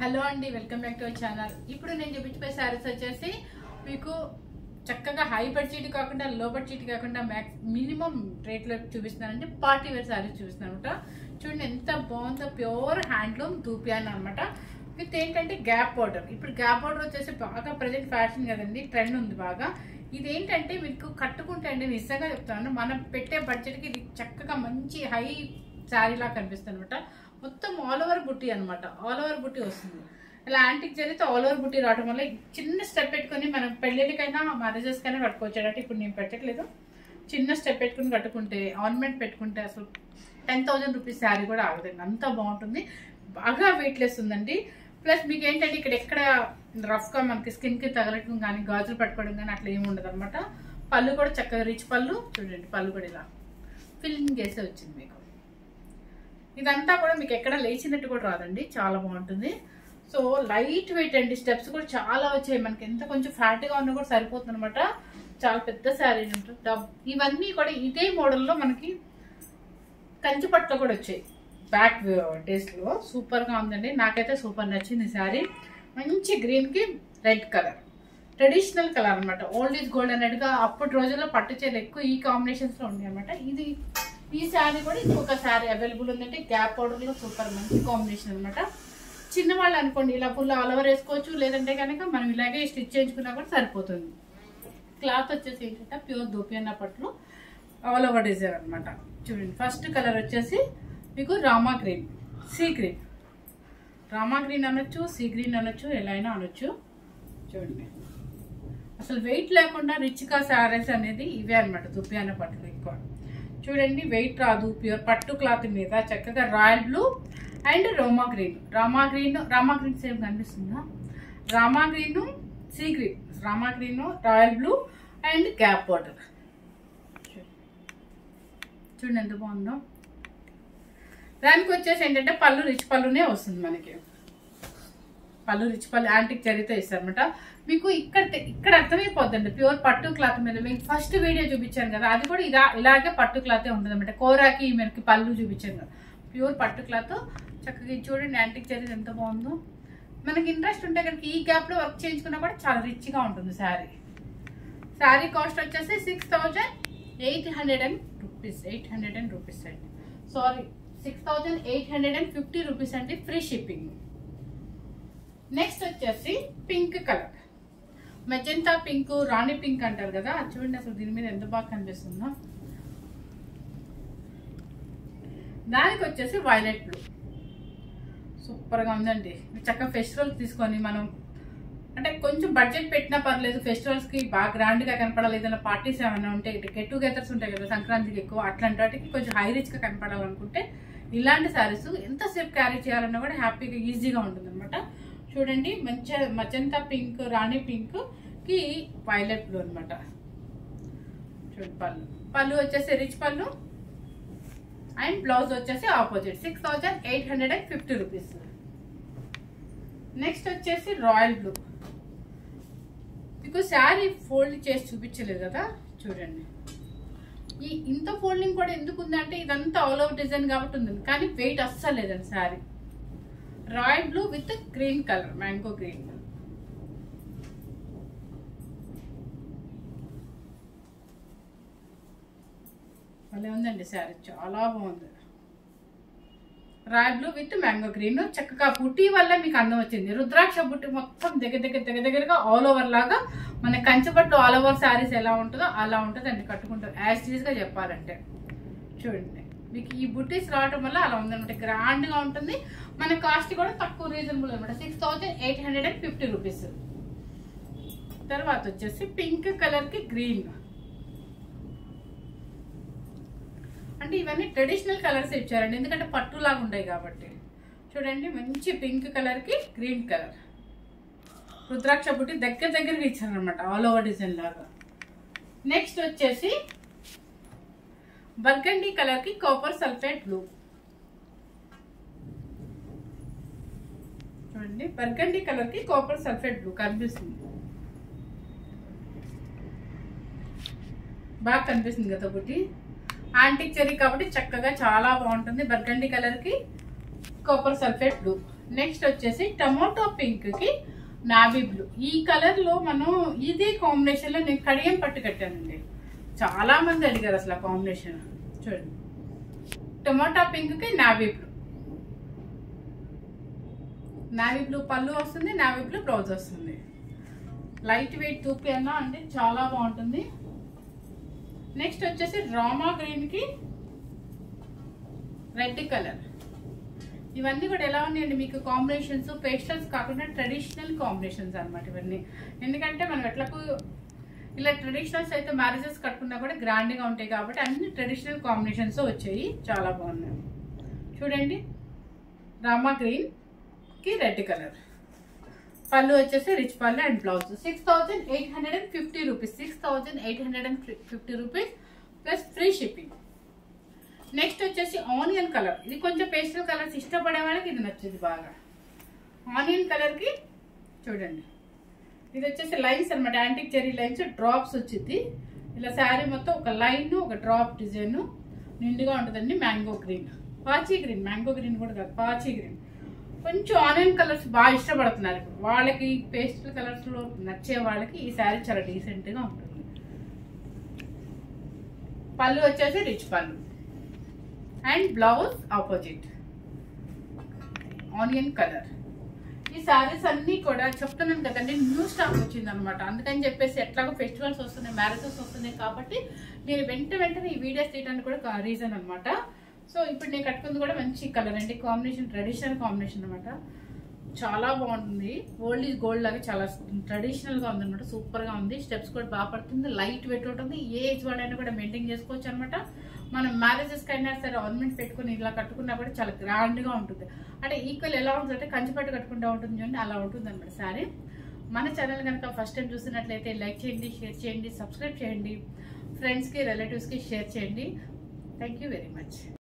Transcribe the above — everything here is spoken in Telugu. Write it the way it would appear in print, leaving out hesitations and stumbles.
హలో అండి, welcome back to our channel. ఇప్పుడు నేను చూపించే శారీస్ వచ్చేసి మీకు చక్కగా హై బడ్జెట్ కాకుండా లో బడ్జెట్ కాకుండా మినిమం రేట్లో చూపిస్తున్నానండి. పార్టీ వేర్ శారీస్ చూపిస్తున్నాను అనమాట. చూడండి ఎంత బాగుందో, ప్యూర్ హ్యాండ్లూమ్ దూపియాన్ అనమాట. విత్ ఏంటంటే గ్యాప్ బార్డర్. ఇప్పుడు గ్యాప్ బార్డర్ వచ్చేసి బాగా ప్రజెంట్ ఫ్యాషన్ కదండి, ట్రెండ్ ఉంది బాగా. ఇదేంటంటే మీకు కట్టుకుంటే అండి నిజంగా చెప్తాను, మనం పెట్టే బడ్జెట్కి ఇది చక్కగా మంచి హై శారీ లాగా కనిపిస్తుంది అనమాట. మొత్తం ఆల్ ఓవర్ బుట్టి అనమాట, ఆల్ ఓవర్ బుట్టి వస్తుంది. ఇలా యాంటిక్ జరిగితే ఆల్ ఓవర్ బుట్టి రావడం వల్ల చిన్న స్టెప్ పెట్టుకుని మనం పెళ్ళిళ్ళకైనా మ్యారేజెస్కైనా కట్టుకోవచ్చు. అంటే ఇప్పుడు నేను పెట్టట్లేదు, చిన్న స్టెప్ పెట్టుకుని కట్టుకుంటే ఆర్నమెంట్ పెట్టుకుంటే అసలు 10,000 రూపీస్ శారీ కూడా ఆగదండి, అంత బాగుంటుంది. బాగా వెయిట్లెస్ ఉందండి. ప్లస్ మీకు ఏంటంటే ఇక్కడ ఎక్కడ రఫ్గా మనకి స్కిన్కి తగలటం కానీ గాజులు పట్టుకోవడం కానీ అట్లా ఏమి ఉండదు అనమాట. పళ్ళు కూడా చక్కగా రిచ్ పళ్ళు, చూడండి పళ్ళు కూడా ఇలా ఫిల్లింగ్ చేసే వచ్చింది మీకు. ఇదంతా కూడా మీకు ఎక్కడ లేచినట్టు కూడా రాదండి, చాలా బాగుంటుంది. సో లైట్ వెయిట్ అండి, స్టెప్స్ కూడా చాలా వచ్చాయి. మనకి ఎంత కొంచెం ఫ్యాట్గా ఉన్నా కూడా సరిపోతుంది అనమాట. చాలా పెద్ద శారీ ఉంటుంది. ఇవన్నీ కూడా ఇదే మోడల్లో మనకి కంచి పట్టులో కూడా వచ్చాయి బ్యాక్ డేస్లో. సూపర్గా ఉందండి, నాకైతే సూపర్ నచ్చింది శారీ. మంచి గ్రీన్కి రెడ్ కలర్, ట్రెడిషనల్ కలర్ అనమాట. ఓల్డ్ ఈజ్ గోల్డ్ అన్నట్టుగా అప్పటి రోజుల్లో పట్టు చీరలు ఎక్కువ ఈ కాంబినేషన్స్లో ఉన్నాయి అనమాట. ఈ శారీ కూడా ఇంకొక శారీ అవైలబుల్ ఉందంటే గ్యాప్ పౌడర్లో సూపర్ మంచి కాంబినేషన్ అనమాట. చిన్నవాళ్ళు అనుకోండి ఇలా ఫుల్ ఆల్ ఓవర్ వేసుకోవచ్చు, లేదంటే కనుక మనం ఇలాగే స్టిచ్ చేయించుకున్నా కూడా సరిపోతుంది. క్లాత్ వచ్చేసి ఏంటంటే ప్యూర్ దూపియానా పట్లు ఆల్ ఓవర్ డిజైన్ అనమాట. చూడండి ఫస్ట్ కలర్ వచ్చేసి మీకు Rama green, sea green. Rama green అనొచ్చు, సీ గ్రీన్ అనొచ్చు, ఎలా అయినా అనొచ్చు. చూడండి అసలు వెయిట్ లేకుండా రిచ్గా శారీస్ అనేది ఇవే అనమాట దూపియానా పట్టులు ఎక్కువ. చూడండి వెయిట్ రాదు, ప్యూర్ పట్టు క్లాత్ మీద చక్కగా royal blue and Rama green same కనిపిస్తుందా? Rama green, sea green, Rama green, royal blue and gap border. చూడండి ఎంత బాగుందో. దానికి వచ్చేసి ఏంటంటే పళ్ళు రిచ్ పళ్ళునే వస్తుంది మనకి. పళ్ళు రిచ్ పళ్ళు యాంటిక్ జరిగితే ఇస్తారనమాట. మీకు ఇక్కడ అర్థమైపోద్దండి ప్యూర్ పట్టు క్లాత్ మీద. మీకు ఫస్ట్ వీడియో చూపించాను కదా, అది కూడా ఇలాగే పట్టు క్లాతే ఉంటుంది అనమాట. కోరాకి మనకి పళ్ళు చూపించాను కదా, ప్యూర్ పట్టు క్లాత్. చక్కగా చూడండి యాంటిక్ జరిగి ఎంత బాగుందో. మనకి ఇంట్రెస్ట్ ఉంటే కనుక ఈ గ్యాప్లో వర్క్ చేయించుకున్నా కూడా చాలా రిచ్గా ఉంటుంది శారీ. శారీ కాస్ట్ వచ్చేసి 6,800 రూపీస్, 800 రూపీస్ అండి. సారీ 6,850 రూపీస్ అండి, ఫ్రీ షిప్పింగ్. నెక్స్ట్ వచ్చేసి పింక్ కలర్, మెజెంతా పింక్, రాణి పింక్ అంటారు కదా. చూడండి అసలు దీని మీద ఎంత బాగా కనిపిస్తుందో. దానికి వచ్చేసి వైలెట్ బ్లూ, సూపర్గా ఉందండి. చక్కగా ఫెస్టివల్ తీసుకొని మనం అంటే కొంచెం బడ్జెట్ పెట్టినా పర్లేదు, ఫెస్టివల్స్కి బాగా గ్రాండ్గా కనపడాలి. ఏదైనా పార్టీస్ ఏమైనా ఉంటే గెట్ టుగెదర్స్ ఉంటాయి కదా సంక్రాంతికి ఎక్కువ, అట్లాంటి వాటికి కొంచెం హై రిచ్గా కనపడాలనుకుంటే ఇలాంటి శారీస్ ఎంతసేపు క్యారీ చేయాలన్నా కూడా హ్యాపీగా ఈజీగా ఉంటుంది అనమాట. చూడండి మంచి మజంతా పింక్, రాణి పింక్ కి వైలెట్ బ్లూ అనమాట. చూడండి పళ్ళు వచ్చేసి రిచ్ పళ్ళు అండ్ బ్లౌజ్ వచ్చేసి ఆపోజిట్. 6,850 రూపీస్. నెక్స్ట్ వచ్చేసి రాయల్ బ్లూ. మీకు శారీ ఫోల్డ్ చేసి చూపించలేదు కదా, చూడండి ఇంత ఫోల్డింగ్ కూడా ఎందుకు ఉందంటే ఇదంతా ఆల్ ఓవర్ డిజైన్ కాబట్టి ఉంది, కానీ వెయిట్ అస్సలు లేదండి sari. Royal blue with green colour, mango green. అలా ఉందండి శారీ, చాలా బాగుంది. Royal blue with mango green. చక్కగా బుట్టి వల్ల మీకు అందం వచ్చింది. రుద్రాక్ష బుట్టి మొత్తం దగ్గరగా ఆల్ ఓవర్ లాగా మన కంచిపట్టు ఆల్ ఓవర్ శారీస్ ఎలా ఉంటుందో అలా ఉంటుంది అండి, కట్టుకుంటారు యాజ్ టీజ్గా చెప్పాలంటే. చూడండి మీకు ఈ బుట్టీస్ రావడం వల్ల అలా ఉందనమాట, గ్రాండ్గా ఉంటుంది. మన కాస్ట్ కూడా తక్కువ, రీజనబుల్ అనమాట. 6,850 రూపీస్. తర్వాత వచ్చేసి పింక్ కలర్కి గ్రీన్. అంటే ఇవన్నీ ట్రెడిషనల్ కలర్స్ ఇచ్చారండి, ఎందుకంటే పట్టులాగా ఉంటాయి కాబట్టి. చూడండి మంచి పింక్ కలర్కి గ్రీన్ కలర్, రుద్రాక్ష బుట్టి దగ్గరగా ఇచ్చారనమాట ఆల్ ఓవర్ డిజైన్ లాగా. నెక్స్ట్ వచ్చేసి బర్గండీ కలర్కి కాపర్ సల్ఫేట్ బ్లూ. చూడండి బర్గండీ కలర్కి కాపర్ సల్ఫేట్ బ్లూ కనిపిస్తుంది, బాగా కనిపిస్తుంది కదా బుట్టి. యాంటిక్ చెరీ కాబట్టి చక్కగా చాలా బాగుంటుంది. బర్గండీ కలర్కి కాపర్ సల్ఫేట్ బ్లూ. నెక్స్ట్ వచ్చేసి టమాటో పింక్ కి నావీ బ్లూ. ఈ కలర్ లో మనం ఇదే కాంబినేషన్ లో నేను కడియం పట్టు కట్టానండి. చాలా మంది అడిగారు అసలు కాంబినేషన్. చూడండి, టమాటా పింక్ కి నావీ బ్లూ. నావీ బ్లూ పళ్ళు వస్తుంది, నావీ బ్లూ బ్లౌజ్ వస్తుంది. లైట్ వెయిట్ తూపి అన్నా అంటే చాలా బాగుంటుంది. నెక్స్ట్ వచ్చేసి రామా గ్రీన్ కి రెడ్ కలర్. ఇవన్నీ కూడా ఎలా ఉన్నాయండి మీకు కాంబినేషన్స్, పేస్టల్స్ కాకుండా ట్రెడిషనల్ కాంబినేషన్స్ అనమాట ఇవన్నీ. ఎందుకంటే మనం ఎట్లకు ఇలా ట్రెడిషనల్స్ అయితే మ్యారేజెస్ కట్టుకున్నా కూడా గ్రాండ్ గా ఉంటాయి కాబట్టి అన్ని ట్రెడిషనల్ కాంబినేషన్స్ వచ్చాయి. చాలా బాగున్నాయి. చూడండి, రామా గ్రీన్ కి రెడ్ కలర్. పళ్ళు వచ్చేసి రిచ్ పళ్ళు and blouse. 6850 rupees. 6850 rupees plus free shipping. Next వచ్చేసి ఆనియన్ కలర్. ఇది కొంచెం పేస్టల్ కలర్స్ ఇష్టపడే వాళ్ళకి ఇది నచ్చింది బాగా. ఆనియన్ కలర్ కి చూడండి, ఇది వచ్చేసి లైన్స్ అనమాట, యాంటిక్ చెరీ లైన్స్, డ్రాప్స్ వచ్చింది. ఇలా శారీ మొత్తం ఒక లైన్, ఒక డ్రాప్ డిజైన్ నిండుగా ఉంటుందండి. మ్యాంగో గ్రీన్, పాచీ గ్రీన్, మ్యాంగో గ్రీన్ కూడా కాదు, పాచీ గ్రీన్. కొంచెం ఆనియన్ కలర్స్ బాగా ఇష్టపడుతున్నారు ఇప్పుడు. వాళ్ళకి పేస్టల్ కలర్స్ లో నచ్చే వాళ్ళకి ఈ శారీ చాలా డీసెంట్ గా ఉంటుంది. పళ్ళు వచ్చేసి రిచ్ పళ్ళు and blouse opposite onion colour. ఈ శారీస్ అన్ని కూడా చెప్తున్నాను కదండి, న్యూ స్టాక్ వచ్చింది అనమాట. అందుకని చెప్పేసి ఎట్లాగో ఫెస్టివల్స్ వస్తున్నాయి, మ్యారేజెస్ వస్తున్నాయి కాబట్టి నేను వెంటనే ఈ వీడియోస్ తీయడానికి కూడా రీజన్ అనమాట. సో ఇప్పుడు నేను కట్టుకుంది కూడా మంచి కలర్ అండి, కాంబినేషన్ ట్రెడిషనల్ కాంబినేషన్ అనమాట. చాలా బాగుంటుంది. ఓల్డ్ ఈజ్ గోల్డ్ లాగా చాలా ట్రెడిషనల్ గా ఉంది అనమాట. సూపర్ గా ఉంది. స్టెప్స్ కూడా బాగా పడుతుంది. లైట్ వెయిట్ ఉంటుంది. ఏ ఏజ్ వాడైనా కూడా మెయింటైన్ చేసుకోవచ్చు అనమాట. మనం మ్యారేజెస్ కైనా సరే ఆర్నమెంట్ పెట్టుకుని ఇలా కట్టుకున్నా కూడా చాలా గ్రాండ్ గా ఉంటుంది. అంటే ఈక్వల్ ఎలా ఉంటుంది అంటే కంచిపట్టు కట్టుకుంటూ ఉంటుంది చూడండి, అలా ఉంటుంది అనమాట శారీ. మన ఛానల్ కనుక ఫస్ట్ టైం చూసినట్లయితే లైక్ చేయండి, షేర్ చేయండి, సబ్స్క్రైబ్ చేయండి, ఫ్రెండ్స్ కి రిలేటివ్స్ కి షేర్ చేయండి. Thank you very much.